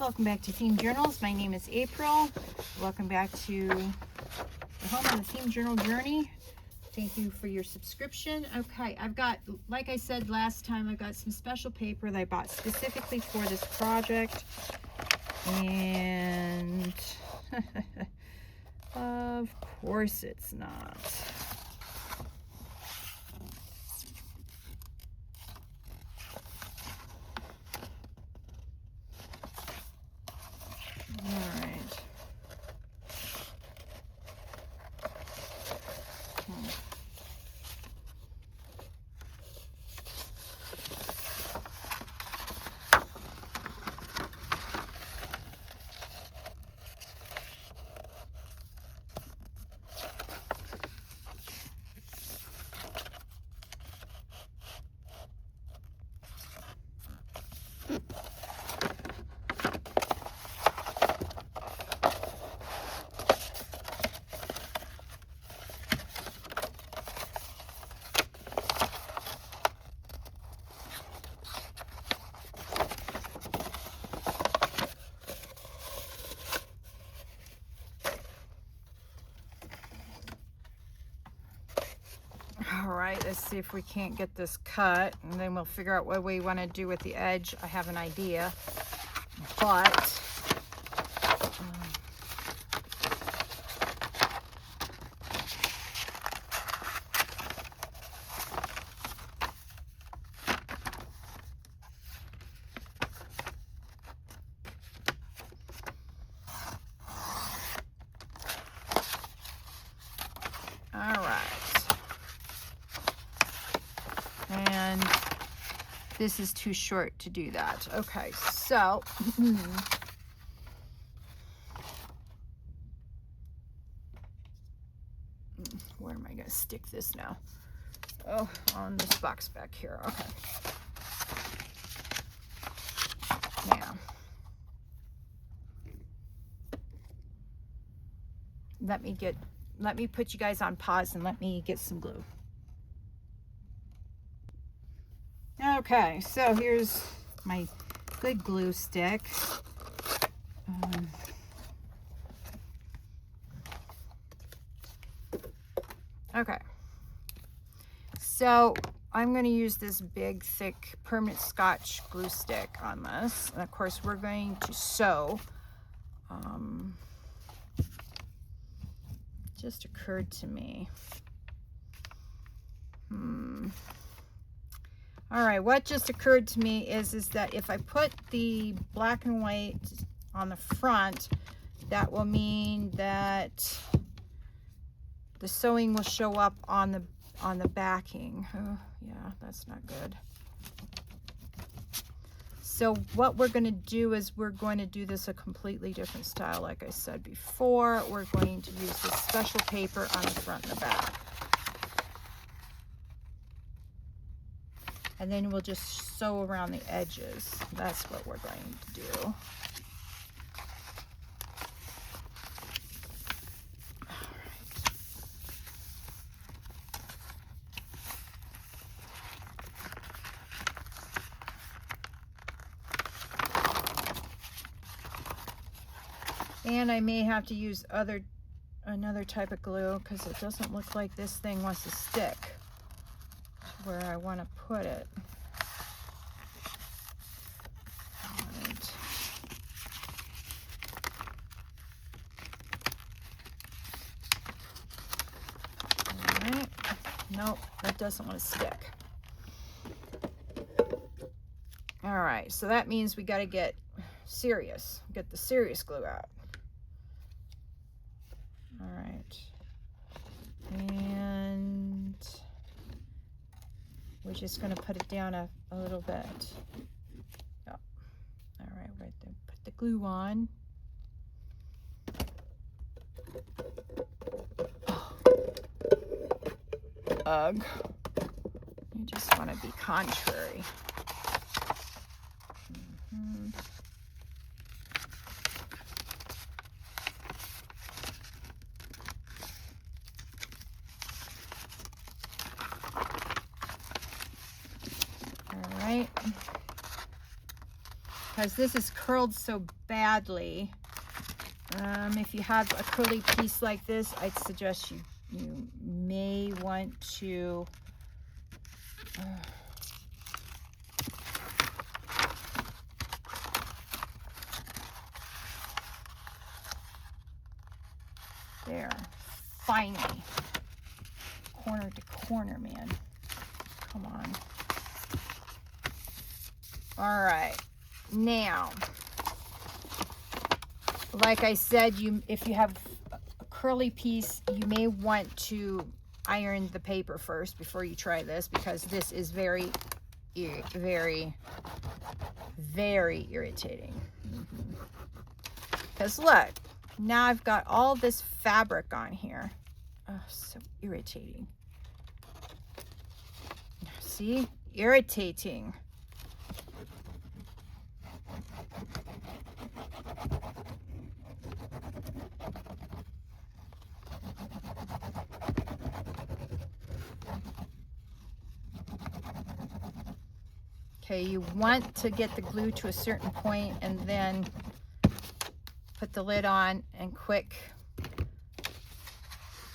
welcome back to Themed Journals. My name is April. Welcome back to the home of the Themed Journal journey. Thank you for your subscription. Okay, I've got, like I said last time, I've got some special paper that I bought specifically for this project. And of course it's not. All right. All right, let's see if we can't get this cut, and then we'll figure out what we want to do with the edge. I have an idea, but all right. And this is too short to do that. Okay, so where am I going to stick this now? Oh, on this box back here. Okay. Now, let me put you guys on pause and let me get some glue. Okay, so here's my good glue stick. Okay, so I'm going to use this big, thick, permanent Scotch glue stick on this. And of course, we're going to sew. Just occurred to me. All right, what just occurred to me is that if I put the black and white on the front, that will mean that the sewing will show up on the backing. Oh, yeah, that's not good. So what we're going to do is we're going to do this a completely different style. Like I said before, we're going to use this special paper on the front and the back. And then we'll just sew around the edges. That's what we're going to do. And I may have to use another type of glue because it doesn't look like this thing wants to stick where I want to put it. All right. Nope, that doesn't want to stick. All right, so that means we got to get serious. Get the serious glue out. All right. And we're just going to put it down a little bit. Oh. All right, right there. Put the glue on. Oh. Ugh. You just want to be contrary. All right. because this is curled so badly. If you have a curly piece like this, I'd suggest you may want to there, finally, corner to corner, man. Come on. All right, now, like I said, if you have a curly piece, you may want to iron the paper first before you try this, because this is very, very, very irritating. Because look, now I've got all this fabric on here. Oh, so irritating. See? Irritating. Okay, you want to get the glue to a certain point and then put the lid on and quick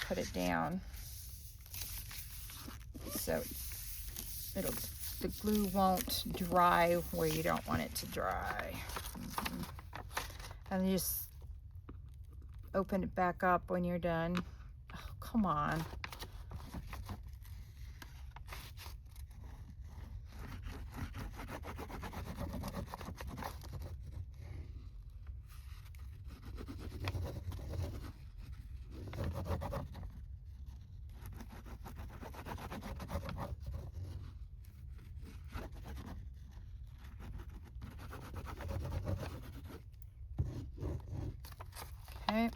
put it down. So the glue won't dry where you don't want it to dry. And just open it back up when you're done. Oh, come on. Okay.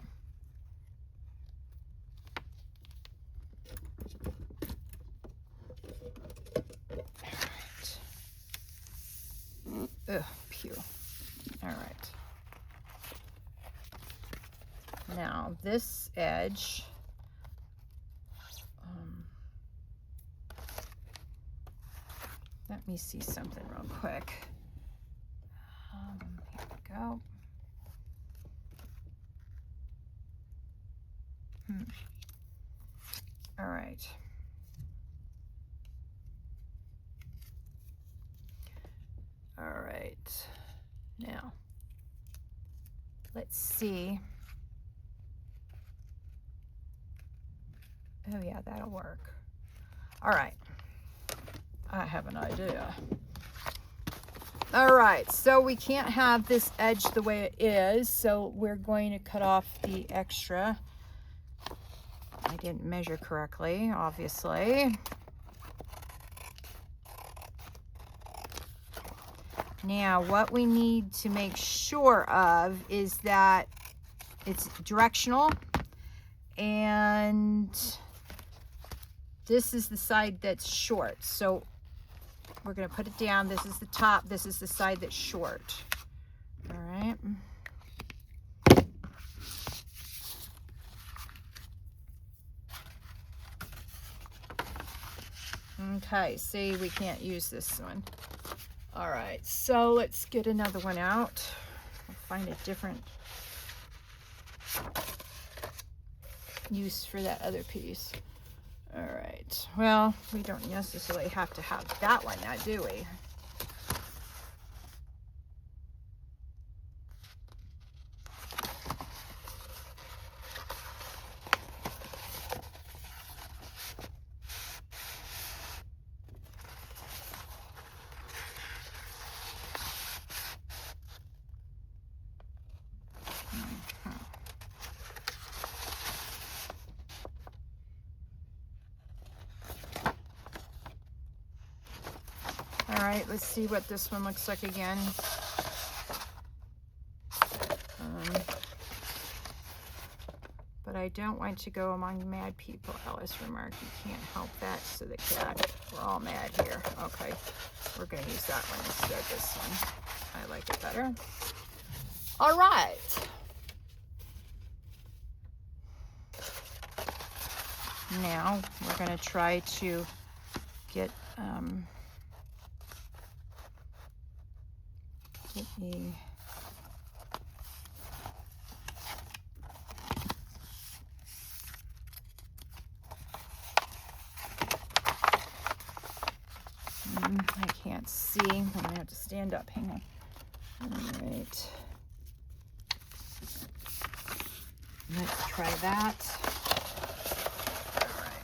Ugh, pew. All right. Now this edge, let me see something real quick. Here we go. All right. All right. Now, let's see. Oh yeah, that'll work. All right. I have an idea. All right, so we can't have this edge the way it is, so we're going to cut off the extra. I didn't measure correctly, obviously. Now, what we need to make sure of is that it's directional, and this is the side that's short. So we're going to put it down. This is the top. This is the side that's short. All right. Okay, see, we can't use this one. All right, so let's get another one out. We'll find a different use for that other piece. All right, well, we don't necessarily have to have that one now, do we? All right, let's see what this one looks like again. But I don't want to go among mad people, Alice remarked. You can't help that, so the cat. We're all mad here. Okay, we're going to use that one instead of this one. I like it better. All right. Now we're going to try to get get a I can't see. I'm gonna have to stand up. Hang on. All right. Let's try that. All right.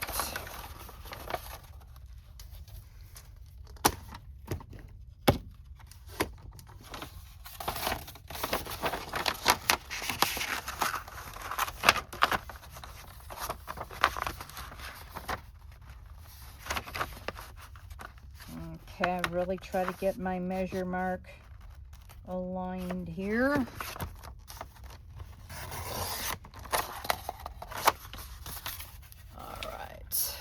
Okay, I really try to get my measure mark aligned here. All right.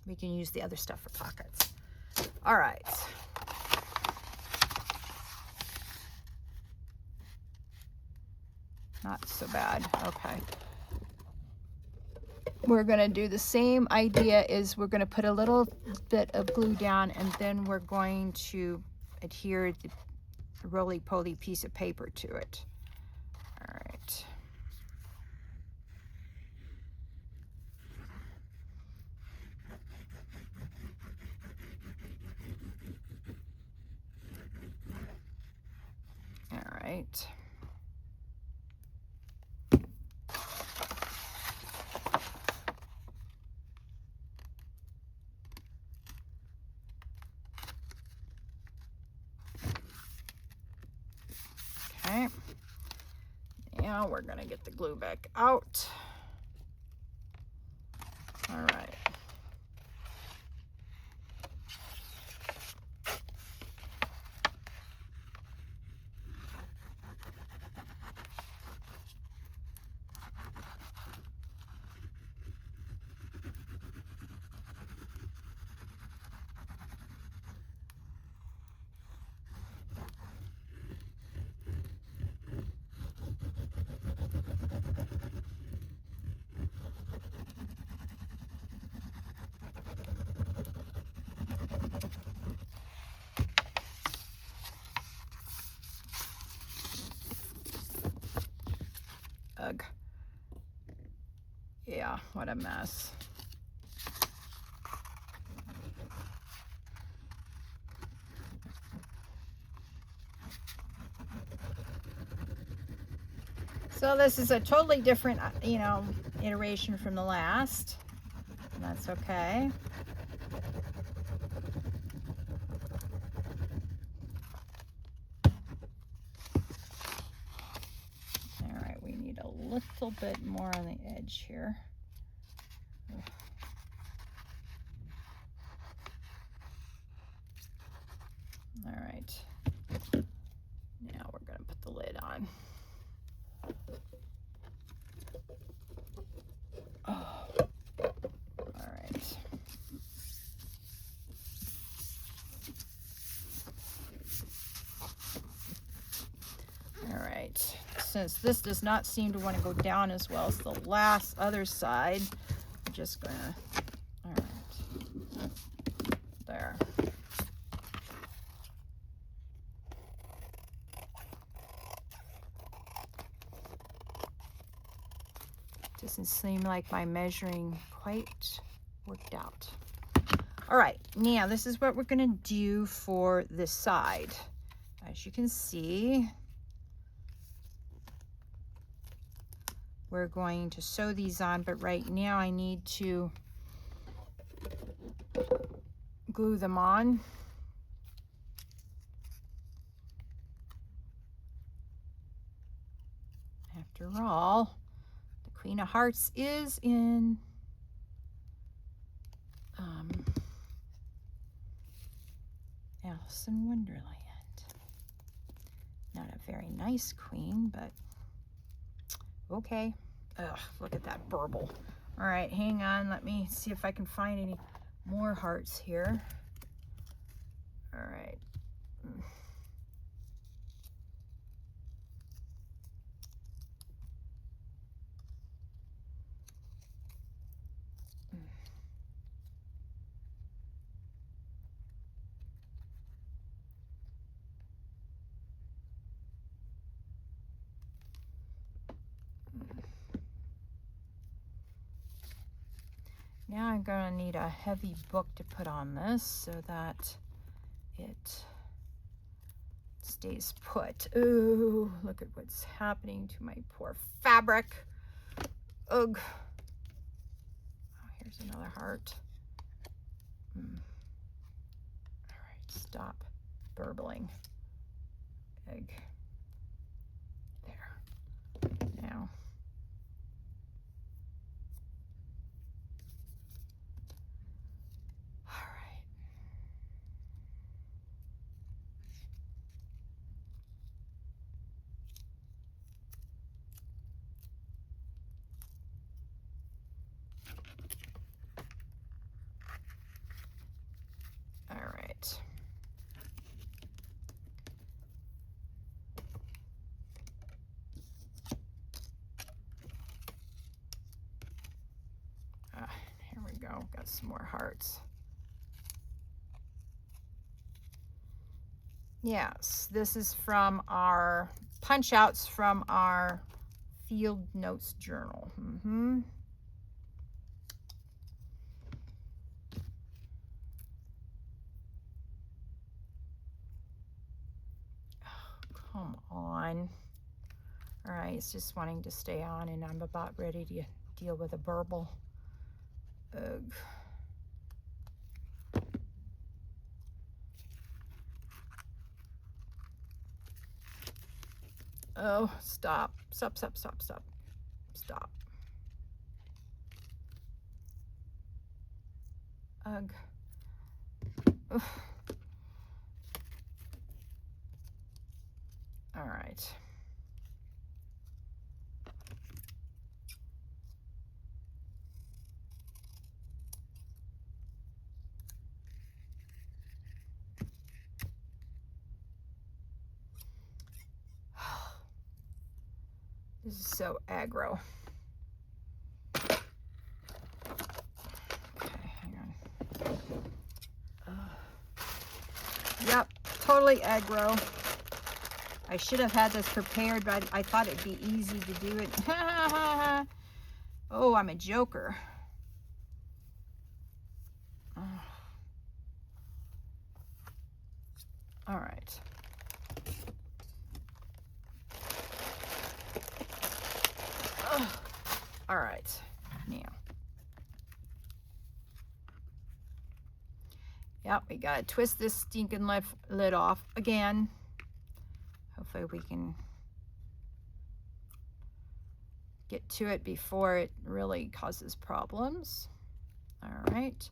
We can use the other stuff for pockets. All right. Not so bad. Okay. We're going to do the same idea. Is we're going to put a little bit of glue down, and then we're going to adhere the roly-poly piece of paper to it. All right. All right. Okay. Now we're going to get the glue back out. All right. Ugh. Yeah, what a mess. So this is a totally different, iteration from the last. And that's okay. All right, we need a little bit more on the edge here. All right. Now we're going to put the lid on. Oh. All right. All right. Since this does not seem to want to go down as well as the other side, I'm just going to, all right, there. Doesn't seem like my measuring quite worked out. All right, now this is what we're going to do for this side. As you can see, we're going to sew these on, but right now I need to glue them on. After all, the Queen of Hearts is in Alice in Wonderland. Not a very nice queen, but okay. Ugh, look at that burble. All right, hang on. Let me see if I can find any more hearts here. All right. Now I'm going to need a heavy book to put on this so that it stays put. Ooh, look at what's happening to my poor fabric. Ugh. Oh, here's another heart. All right, stop burbling. Egg. There. Now. All right. Here we go. Got some more hearts. Yes, this is from our punch outs from our field notes journal. Oh, come on. All right, it's just wanting to stay on, and I'm about ready to deal with a burble. Ugh. Oh, stop. Stop, stop, stop, stop. Stop. Ugh. Ugh. All right. This is so aggro. Okay, hang on. Yep, totally aggro. I should have had this prepared, but I thought it'd be easy to do it. Oh, I'm a joker. All right. All right, now. Yep, we gotta twist this stinking lid off again. Hopefully we can get to it before it really causes problems. All right,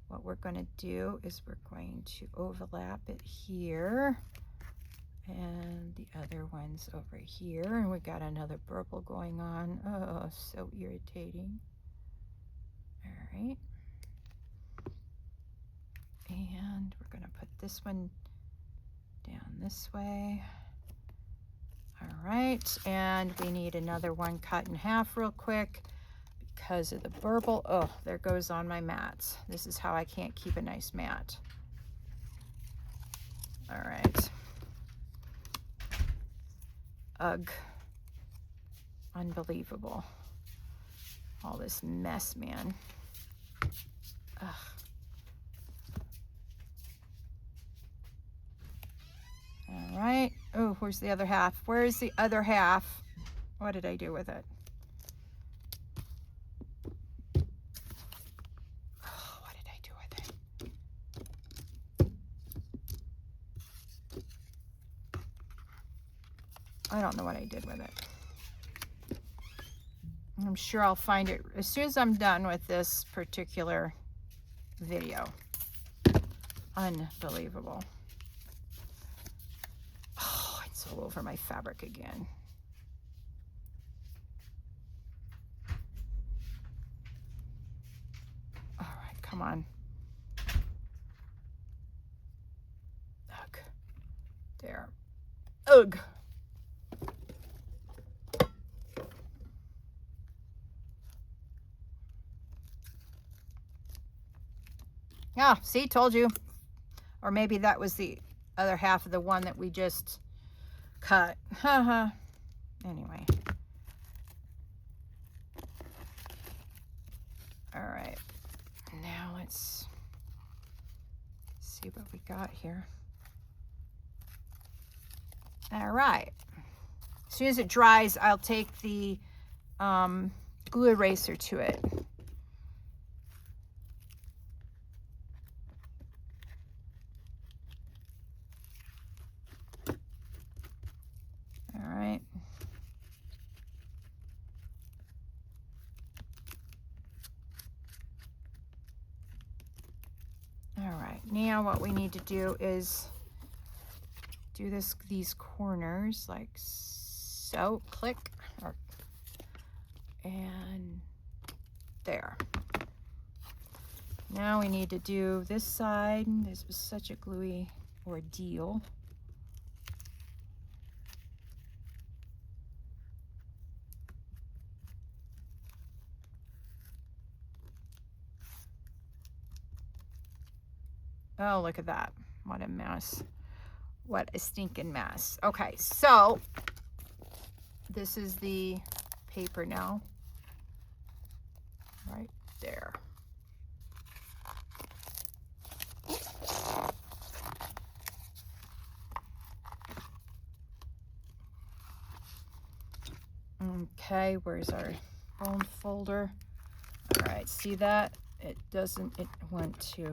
what we're going to do is we're going to overlap it here and the other one's over here, and we got another burble going on. Oh, so irritating. All right, and we're going to put this one down this way. All right, and we need another one cut in half real quick because of the burble. Oh, there goes on my mats. This is how I can't keep a nice mat. All right. Ugh. Unbelievable. All this mess, man. Ugh. All right. Oh, where's the other half? Where's the other half? What did I do with it? Oh, what did I do with it? I don't know what I did with it. I'm sure I'll find it as soon as I'm done with this particular video. Unbelievable. Oh, it's all over my fabric again. All right, come on. Ugh. There. Ugh. Yeah, see, told you. Or maybe that was the other half of the one that we just cut. Haha. Anyway. All right. Now let's see what we got here. All right. As soon as it dries, I'll take the glue eraser to it. All right. All right, now what we need to do is do these corners like so, click, and there. Now we need to do this side. This was such a gluey ordeal. Oh, look at that. What a mess. What a stinking mess. Okay, so this is the paper now. Right there. Okay, where's our bone folder? All right, see that? It doesn't, it went to...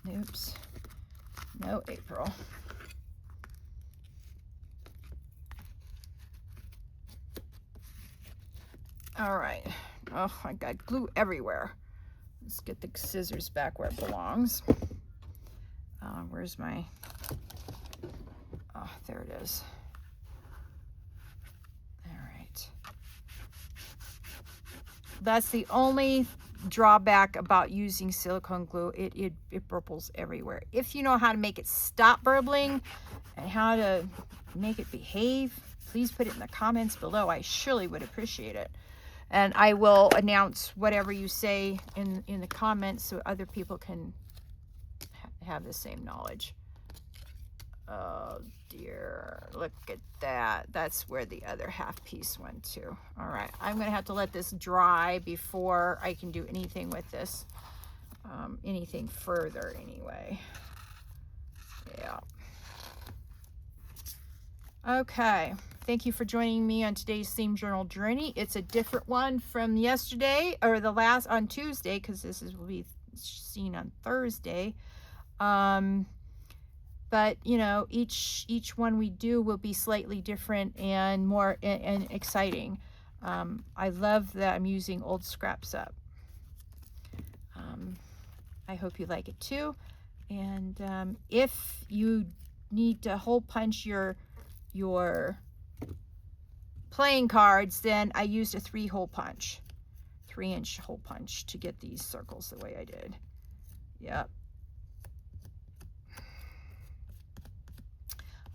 Oops. No, April. All right. Oh, I got glue everywhere. Let's get the scissors back where it belongs. Where's my... Oh, there it is. All right. That's the only drawback about using silicone glue. It burbles everywhere. If you know how to make it stop burbling and how to make it behave, please put it in the comments below. I surely would appreciate it. And I will announce whatever you say in the comments so other people can have the same knowledge. Oh dear, look at that. That's where the other half piece went to. All right, I'm gonna have to let this dry before I can do anything with this, anything further anyway. Yeah. Okay, thank you for joining me on today's theme journal journey. It's a different one from yesterday, or the last on Tuesday, because this will be seen on Thursday. But you know, each one we do will be slightly different and more and exciting. I love that I'm using old scraps up. I hope you like it too. And if you need to hole punch your playing cards, then I used a 3-hole punch, 3-inch hole punch to get these circles the way I did. Yep.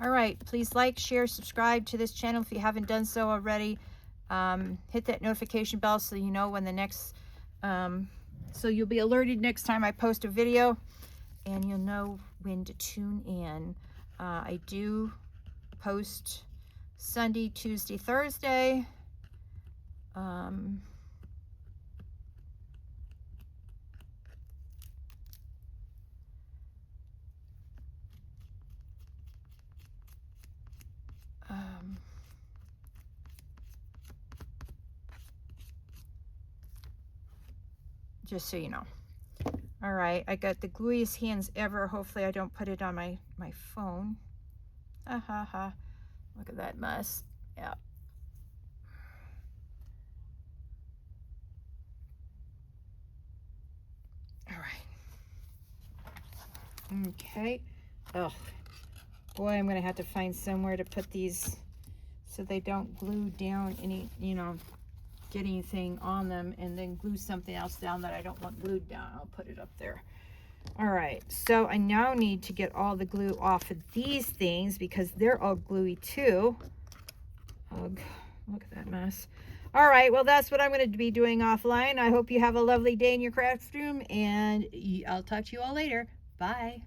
All right, please like, share, subscribe to this channel if you haven't done so already. Hit that notification bell so you know when the next, so you'll be alerted next time I post a video, and you'll know when to tune in. I do post Sunday, Tuesday, Thursday. Just so you know. All right, I got the gluiest hands ever. Hopefully I don't put it on my phone. Ha ha ha. Look at that mess. Yeah. All right. Okay. Oh, boy, I'm gonna have to find somewhere to put these so they don't glue down any, you know, get anything on them and then glue something else down that I don't want glued down. I'll put it up there. All right, so I now need to get all the glue off of these things because they're all gluey too. Ugh, look at that mess. All right, well, that's what I'm going to be doing offline. I hope you have a lovely day in your craft room, and I'll talk to you all later. Bye.